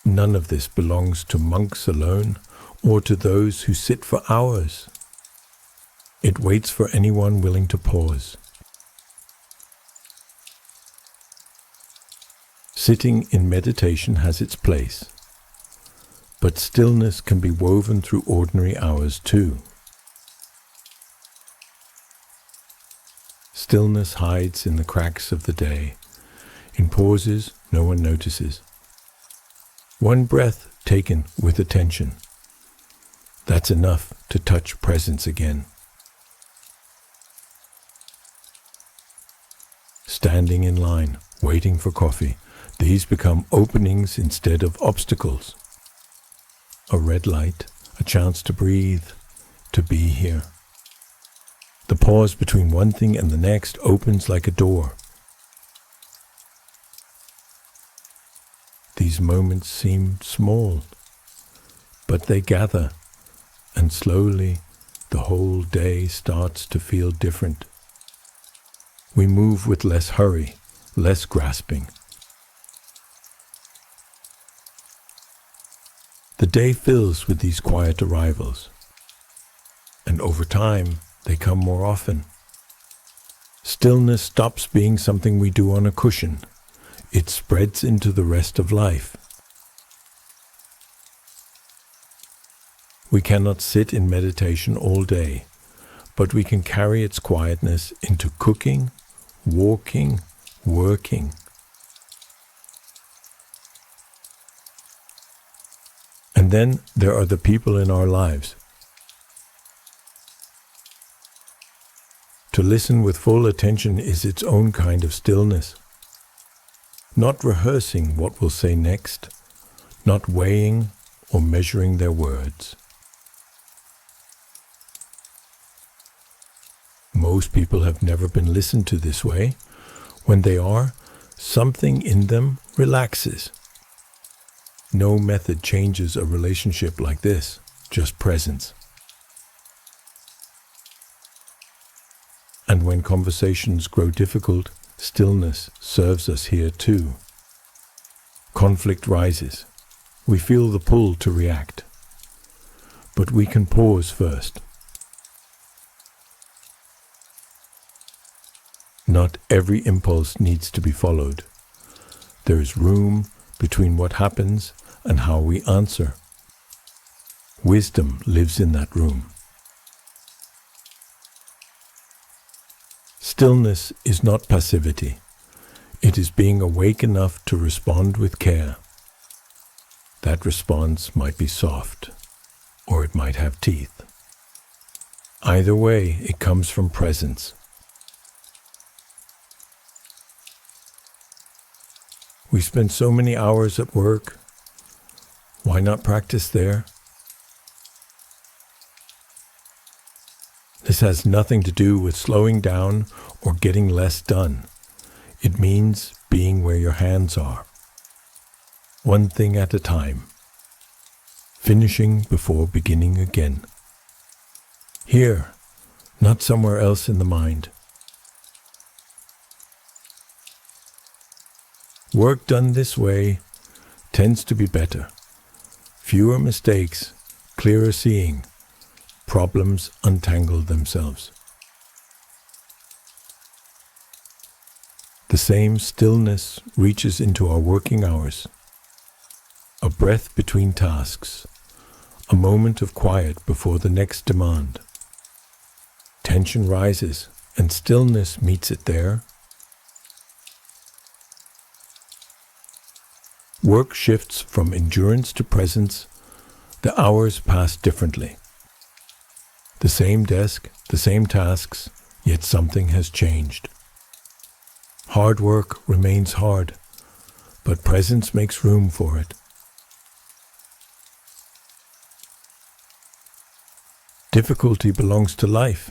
None of this belongs to monks alone or to those who sit for hours. It waits for anyone willing to pause. Sitting in meditation has its place, but stillness can be woven through ordinary hours too. Stillness hides in the cracks of the day. In pauses, no one notices. One breath taken with attention. That's enough to touch presence again. Standing in line, waiting for coffee. These become openings instead of obstacles. A red light, a chance to breathe, to be here. The pause between one thing and the next opens like a door. These moments seem small, but they gather, and slowly the whole day starts to feel different. We move with less hurry, less grasping. The day fills with these quiet arrivals, and over time they come more often. Stillness stops being something we do on a cushion. It spreads into the rest of life. We cannot sit in meditation all day, but we can carry its quietness into cooking, walking, working. And then there are the people in our lives. To listen with full attention is its own kind of stillness. Not rehearsing what we'll say next, not weighing or measuring their words. Most people have never been listened to this way. When they are, something in them relaxes. No method changes a relationship like this, just presence. And when conversations grow difficult, stillness serves us here too. Conflict rises. We feel the pull to react. But we can pause first. Not every impulse needs to be followed. There is room between what happens and how we answer. Wisdom lives in that room. Stillness is not passivity. It is being awake enough to respond with care. That response might be soft, or it might have teeth. Either way, it comes from presence. We spend so many hours at work. Why not practice there? This has nothing to do with slowing down or getting less done. It means being where your hands are. One thing at a time. Finishing before beginning again. Here, not somewhere else in the mind. Work done this way tends to be better. Fewer mistakes, clearer seeing. Problems untangle themselves. The same stillness reaches into our working hours. A breath between tasks. A moment of quiet before the next demand. Tension rises, and stillness meets it there. Work shifts from endurance to presence. The hours pass differently. The same desk, the same tasks, yet something has changed. Hard work remains hard, but presence makes room for it. Difficulty belongs to life.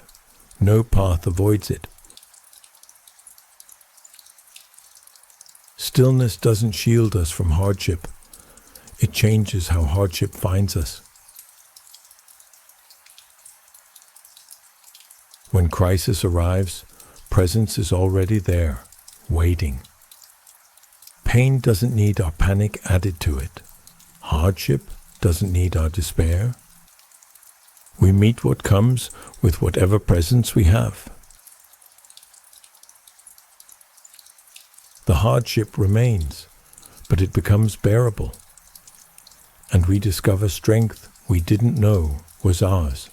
No path avoids it. Stillness doesn't shield us from hardship. It changes how hardship finds us. When crisis arrives, presence is already there, waiting. Pain doesn't need our panic added to it. Hardship doesn't need our despair. We meet what comes with whatever presence we have. The hardship remains, but it becomes bearable, and we discover strength we didn't know was ours.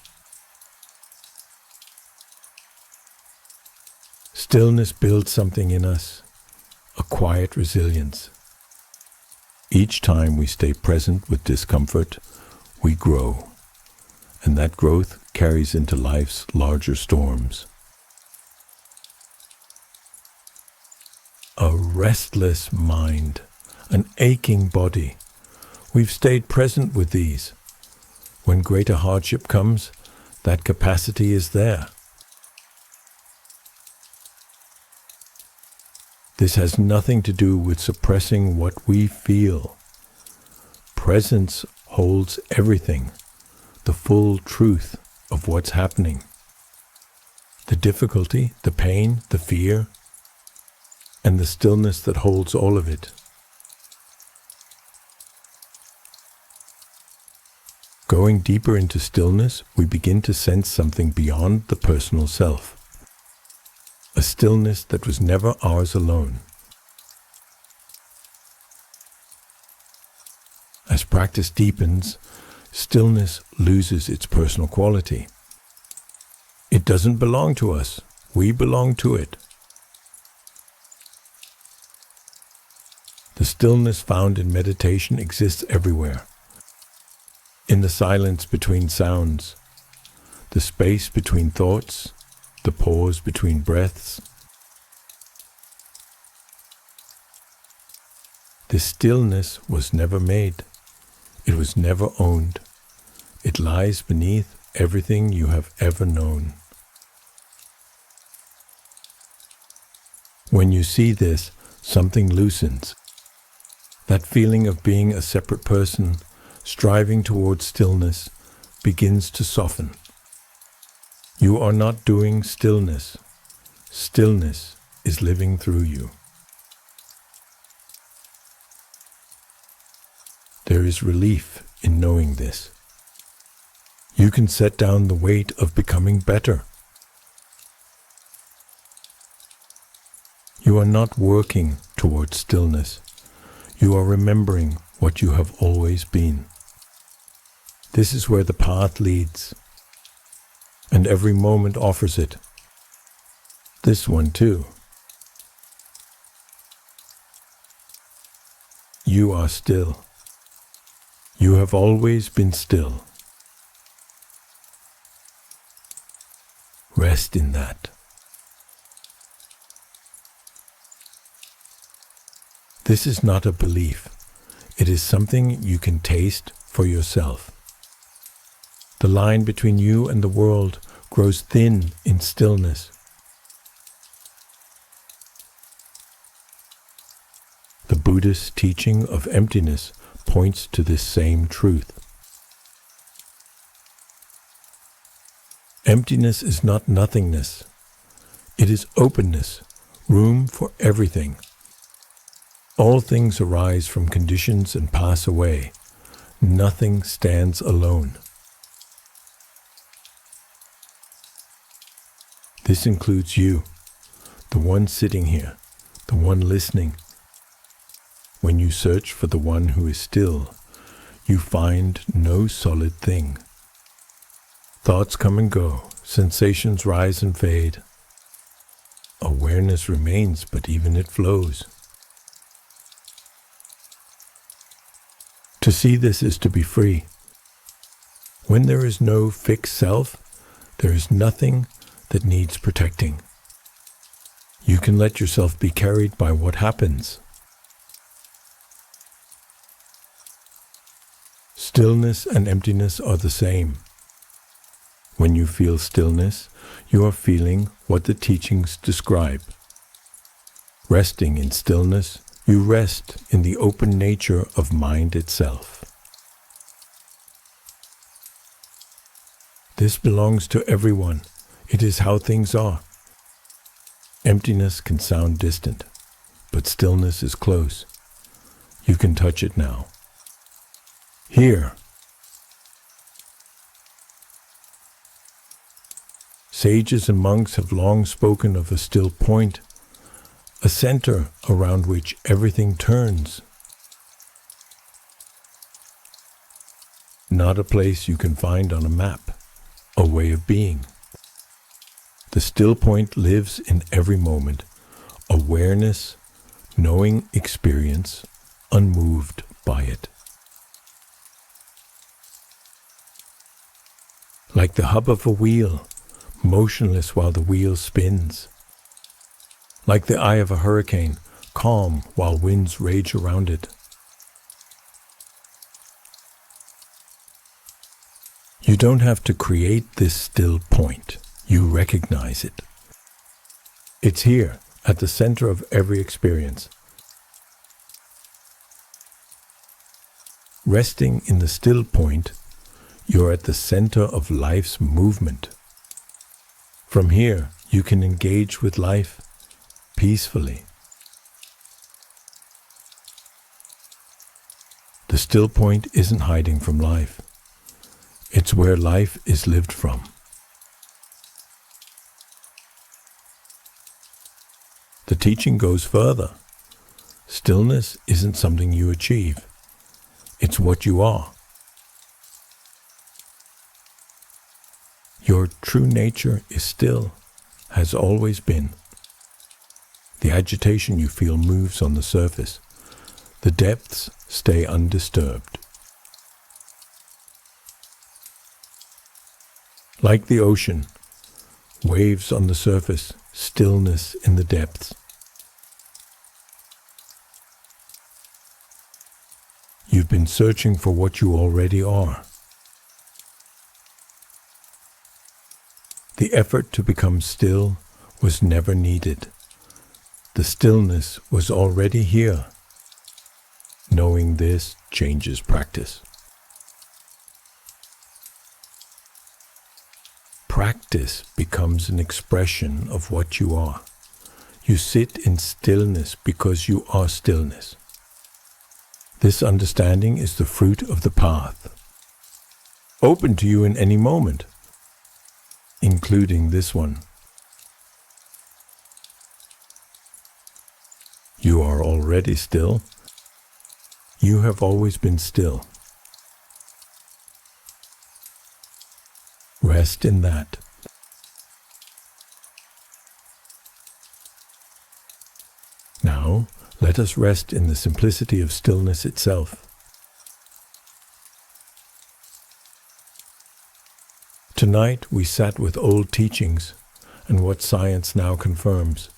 Stillness builds something in us, a quiet resilience. Each time we stay present with discomfort, we grow, and that growth carries into life's larger storms. A restless mind, an aching body. We've stayed present with these. When greater hardship comes, that capacity is there. This has nothing to do with suppressing what we feel. Presence holds everything, the full truth of what's happening. The difficulty, the pain, the fear, and the stillness that holds all of it. Going deeper into stillness, we begin to sense something beyond the personal self. A stillness that was never ours alone. As practice deepens, stillness loses its personal quality. It doesn't belong to us. We belong to it. The stillness found in meditation exists everywhere. In the silence between sounds, the space between thoughts, the pause between breaths. This stillness was never made. It was never owned. It lies beneath everything you have ever known. When you see this, something loosens. That feeling of being a separate person, striving towards stillness, begins to soften. You are not doing stillness. Stillness is living through you. There is relief in knowing this. You can set down the weight of becoming better. You are not working towards stillness. You are remembering what you have always been. This is where the path leads, and every moment offers it. This one too. You are still. You have always been still. Rest in that. This is not a belief. It is something you can taste for yourself. The line between you and the world grows thin in stillness. The Buddhist teaching of emptiness points to this same truth. Emptiness is not nothingness. It is openness, room for everything. All things arise from conditions and pass away. Nothing stands alone. This includes you, the one sitting here, the one listening. When you search for the one who is still, you find no solid thing. Thoughts come and go, sensations rise and fade. Awareness remains, but even it flows. To see this is to be free. When there is no fixed self, there is nothing that needs protecting. You can let yourself be carried by what happens. Stillness and emptiness are the same. When you feel stillness, you are feeling what the teachings describe. Resting in stillness, you rest in the open nature of mind itself. This belongs to everyone. It is how things are. Emptiness can sound distant, but stillness is close. You can touch it now. Here. Sages and monks have long spoken of a still point, a center around which everything turns. Not a place you can find on a map, a way of being. The still point lives in every moment, awareness, knowing experience, unmoved by it. Like the hub of a wheel, motionless while the wheel spins. Like the eye of a hurricane, calm while winds rage around it. You don't have to create this still point. You recognize it. It's here, at the center of every experience. Resting in the still point, you're at the center of life's movement. From here, you can engage with life peacefully. The still point isn't hiding from life. It's where life is lived from. The teaching goes further. Stillness isn't something you achieve. It's what you are. Your true nature is still, has always been. The agitation you feel moves on the surface. The depths stay undisturbed. Like the ocean, waves on the surface, stillness in the depths. You've been searching for what you already are. The effort to become still was never needed. The stillness was already here. Knowing this changes practice. Practice becomes an expression of what you are. You sit in stillness because you are stillness. This understanding is the fruit of the path, open to you in any moment, including this one. You are already still. You have always been still. Rest in that. Now, let us rest in the simplicity of stillness itself. Tonight we sat with old teachings and what science now confirms.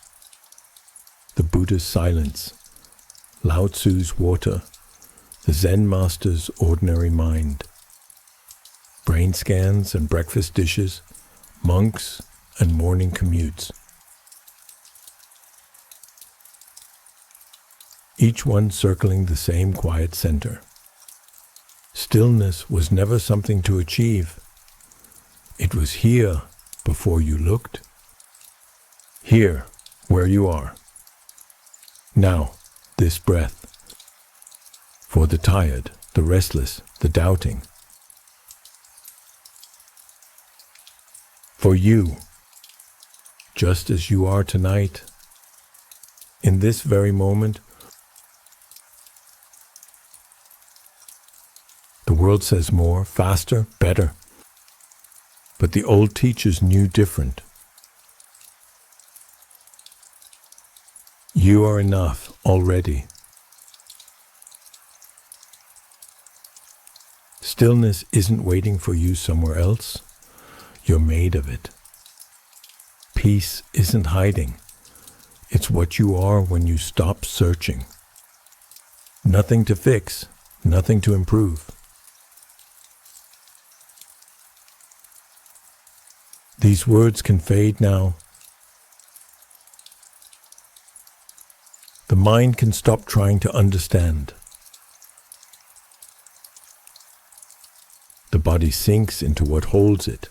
The Buddha's silence, Lao Tzu's water, the Zen master's ordinary mind, brain scans and breakfast dishes, monks and morning commutes. Each one circling the same quiet center. Stillness was never something to achieve. It was here before you looked. Here, where you are. Now, this breath. For the tired, the restless, the doubting. For you, just as you are tonight, in this very moment. The world says more, faster, better. But the old teachers knew different. You are enough already. Stillness isn't waiting for you somewhere else. You're made of it. Peace isn't hiding. It's what you are when you stop searching. Nothing to fix, nothing to improve. These words can fade now. The mind can stop trying to understand. The body sinks into what holds it.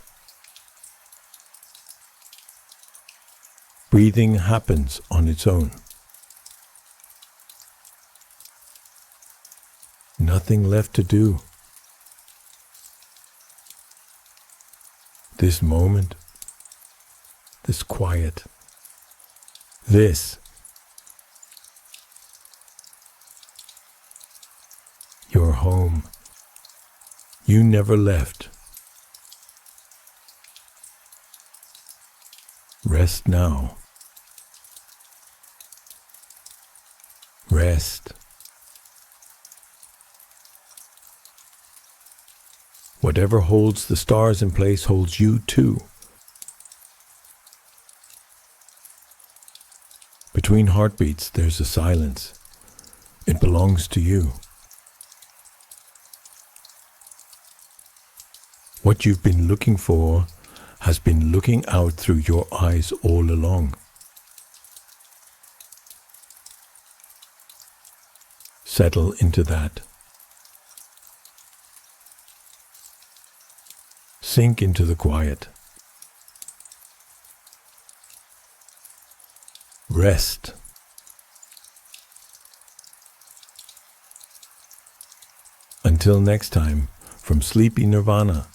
Breathing happens on its own. Nothing left to do. This moment, this quiet, this. Your home. You never left. Rest now. Rest. Whatever holds the stars in place holds you too. Between heartbeats, there's a silence. It belongs to you. What you've been looking for has been looking out through your eyes all along. Settle into that. Sink into the quiet. Rest. Until next time, from SleepyNirvana.